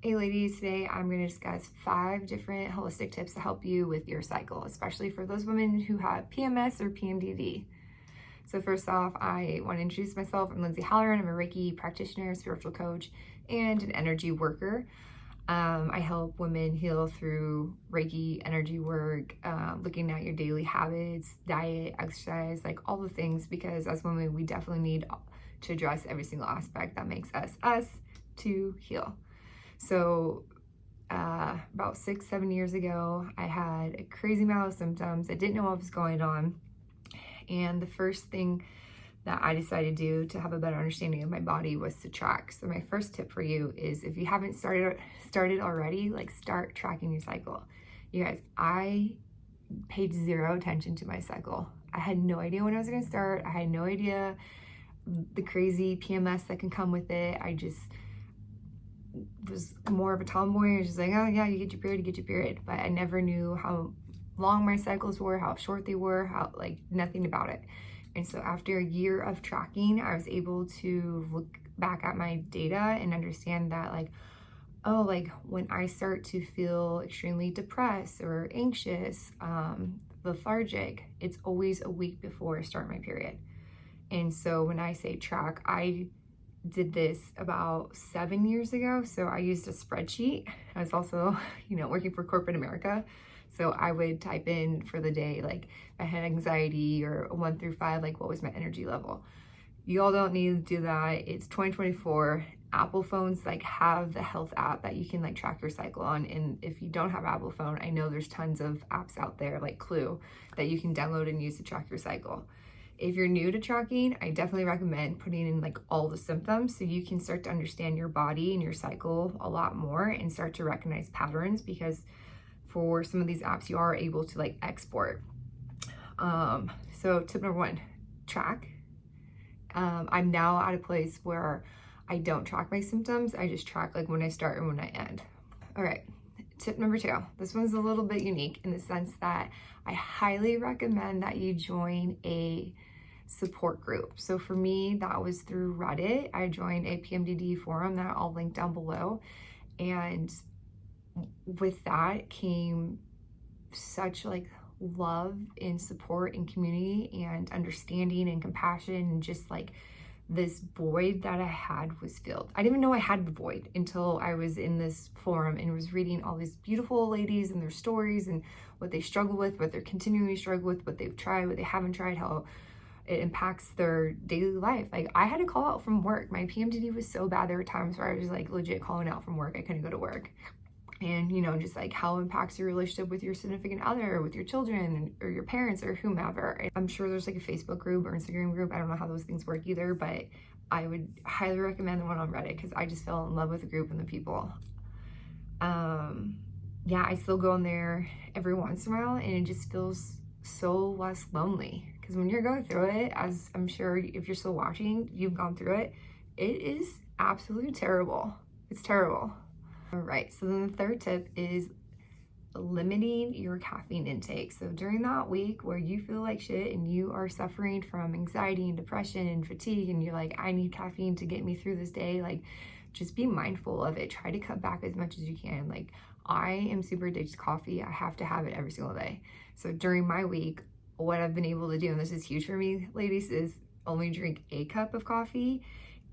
Hey ladies, today I'm going to discuss 5 different holistic tips to help you with your cycle, especially for those women who have PMS or PMDD. So first off, I want to introduce myself. I'm Lindsay Halloran. I'm a Reiki practitioner, spiritual coach, and an energy worker. I help women heal through Reiki, energy work, looking at your daily habits, diet, exercise, like all the things, because as women, we definitely need to address every single aspect that makes us us to heal. So about 6-7 years ago, I had a crazy amount of symptoms. I didn't know what was going on. And the first thing that I decided to do to have a better understanding of my body was to track. So my first tip for you is, if you haven't started already, like, start tracking your cycle. You guys, I paid zero attention to my cycle. I had no idea when I was going to start. I had no idea the crazy PMS that can come with it. I just was more of a tomboy. I was just like, oh yeah, you get your period. But I never knew how long my cycles were, how short they were, how, like, nothing about it. And so after a year of tracking, I was able to look back at my data and understand that, like, oh, like when I start to feel extremely depressed or anxious, lethargic, it's always a week before I start my period. And so when I say track, I did this about 7 years ago. So I used a spreadsheet. I was also, working for corporate America. So I would type in for the day, like, if I had anxiety, or 1 through 5, like, what was my energy level. You all don't need to do that. It's 2024. Apple phones, like, have the health app that you can, like, track your cycle on. And if you don't have Apple phone, I know there's tons of apps out there like Clue that you can download and use to track your cycle. If you're new to tracking, I definitely recommend putting in, like, all the symptoms so you can start to understand your body and your cycle a lot more and start to recognize patterns, because for some of these apps, you are able to, like, export. So tip number 1, track. I'm now at a place where I don't track my symptoms. I just track, like, when I start and when I end. All right. Tip number 2, this one's a little bit unique in the sense that I highly recommend that you join a support group. So for me, that was through Reddit. I joined a PMDD forum that I'll link down below. And with that came such, like, love and support and community and understanding and compassion, and just, like, this void that I had was filled. I didn't even know I had the void until I was in this forum and was reading all these beautiful ladies and their stories and what they struggle with, what they're continuing to struggle with, what they've tried, what they haven't tried, how it impacts their daily life. Like, I had to call out from work. My PMDD was so bad. There were times where I was, like, legit calling out from work. I couldn't go to work. And, just, like, how it impacts your relationship with your significant other, with your children, or your parents, or whomever. I'm sure there's, like, a Facebook group or Instagram group. I don't know how those things work either, but I would highly recommend the one on Reddit, because I just fell in love with the group and the people. Yeah, I still go in there every once in a while, and it just feels so less lonely. Because when you're going through it, as I'm sure if you're still watching, you've gone through it, it is absolutely terrible. It's terrible. All right, so then the third tip is limiting your caffeine intake. So during that week where you feel like shit and you are suffering from anxiety and depression and fatigue, and you're like, I need caffeine to get me through this day, like, just be mindful of it. Try to cut back as much as you can. Like, I am super addicted to coffee. I have to have it every single day. So during my week, what I've been able to do, and this is huge for me, ladies, is only drink a cup of coffee,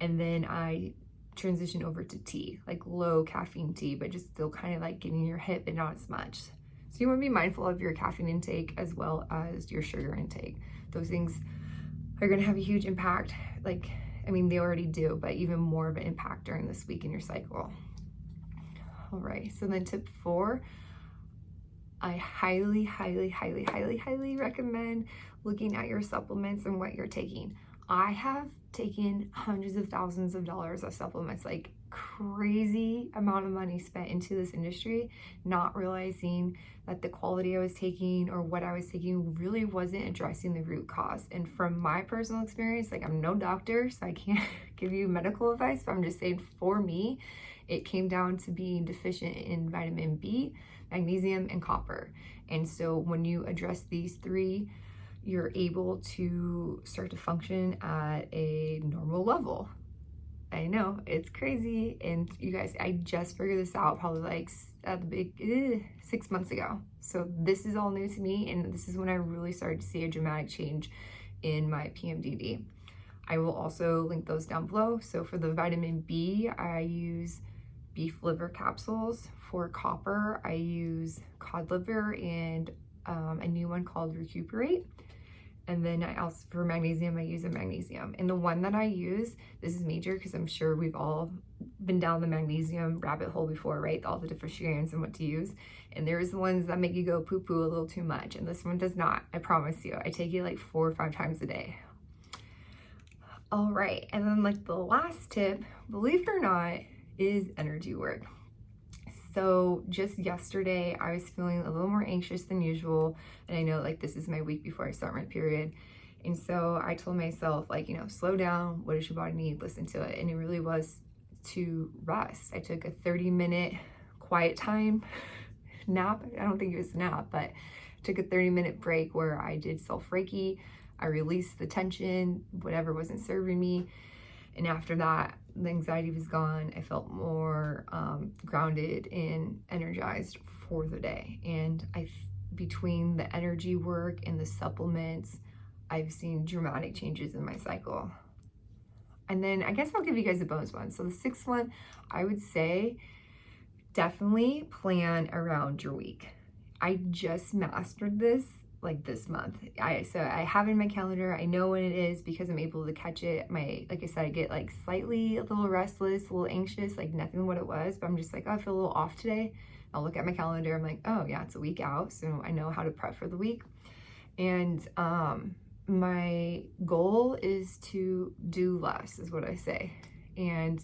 and then I transition over to tea, like low caffeine tea, but just still kind of like getting your hit, but not as much. So you want to be mindful of your caffeine intake as well as your sugar intake. Those things are going to have a huge impact. Like, I mean, they already do, but even more of an impact during this week in your cycle. All right, so then tip 4, I highly recommend looking at your supplements and what you're taking. I have taken hundreds of thousands of dollars of supplements, like crazy amount of money spent into this industry, not realizing that the quality I was taking or what I was taking really wasn't addressing the root cause. And from my personal experience, like, I'm no doctor, so I can't give you medical advice, but I'm just saying, for me, it came down to being deficient in vitamin B, magnesium, and copper. And so when you address these 3, you're able to start to function at a normal level. I know, it's crazy. And you guys, I just figured this out probably like at the big 6 months ago. So this is all new to me, and this is when I really started to see a dramatic change in my PMDD. I will also link those down below. So for the vitamin B, I use beef liver capsules. For copper, I use cod liver and a new one called Recuperate. And then I also, for magnesium, I use a magnesium. And the one that I use, this is major because I'm sure we've all been down the magnesium rabbit hole before, right? All the different strands and what to use. And there's the ones that make you go poo-poo a little too much. And this one does not, I promise you. I take it like 4 or 5 times a day. All right, and then like the last tip, believe it or not, is energy work. So just yesterday, I was feeling a little more anxious than usual. And I know like this is my week before I start my period. And so I told myself like, you know, slow down. What does your body need? Listen to it. And it really was to rest. I took a 30-minute quiet time nap. I don't think it was a nap, but I took a 30-minute break where I did self-Reiki. I released the tension, whatever wasn't serving me. And after that, the anxiety was gone. I felt more grounded and energized for the day. And between the energy work and the supplements, I've seen dramatic changes in my cycle. And then I guess I'll give you guys a bonus one. So the 6th one, I would say definitely plan around your week. I just mastered this like this month. So I have it in my calendar. I know when it is because I'm able to catch it. Like I said, I get like slightly a little restless, a little anxious, like nothing what it was, but I'm just like, oh, I feel a little off today. I'll look at my calendar. I'm like, oh yeah, it's a week out. So I know how to prep for the week. And my goal is to do less is what I say. And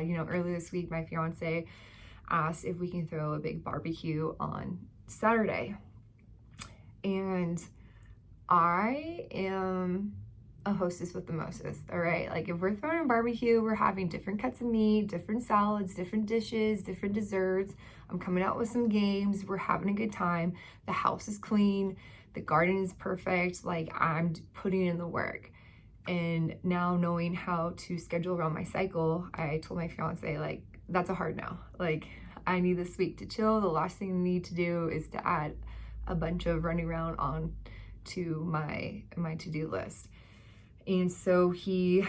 you know, earlier this week, my fiance asked if we can throw a big barbecue on Saturday. And I am a hostess with the mostest, all right? Like if we're throwing a barbecue, we're having different cuts of meat, different salads, different dishes, different desserts. I'm coming out with some games. We're having a good time. The house is clean. The garden is perfect. Like I'm putting in the work. And now knowing how to schedule around my cycle, I told my fiance, like, that's a hard no. Like I need this week to chill. The last thing I need to do is to add a bunch of running around on to my to-do list. And so he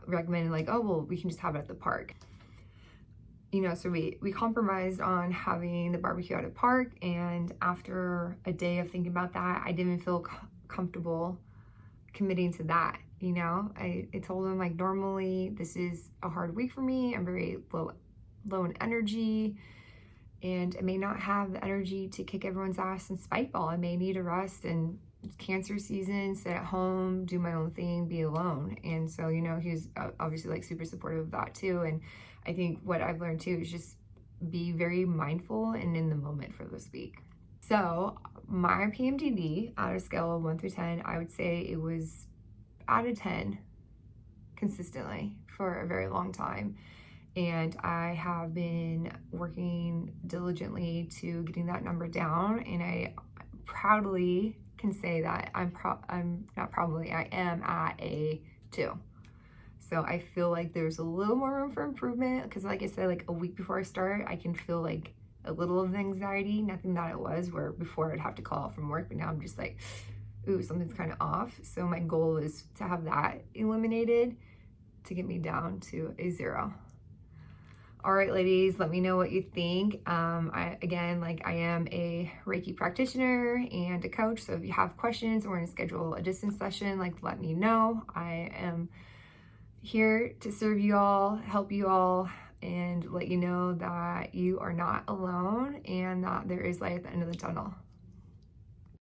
recommended like, oh, well, we can just have it at the park. You know, so we compromised on having the barbecue at a park. And after a day of thinking about that, I didn't feel comfortable committing to that. You know, I told him like, normally this is a hard week for me. I'm very low in energy. And I may not have the energy to kick everyone's ass and spike ball. I may need a rest, and it's cancer season, sit at home, do my own thing, be alone. And so, you know, he was obviously like super supportive of that too. And I think what I've learned too is just be very mindful and in the moment for this week. So my PMDD on a scale of 1 through 10, I would say it was out of 10 consistently for a very long time. And I have been working diligently to getting that number down. And I proudly can say that I am at a 2. So I feel like there's a little more room for improvement because like I said, like a week before I start, I can feel like a little of the anxiety, nothing that it was where before I'd have to call out from work, but now I'm just like, ooh, something's kind of off. So my goal is to have that eliminated to get me down to a 0. All right, ladies, let me know what you think. I am a Reiki practitioner and a coach. So if you have questions or want to schedule a distance session, like let me know. I am here to serve you all, help you all, and let you know that you are not alone and that there is light at the end of the tunnel.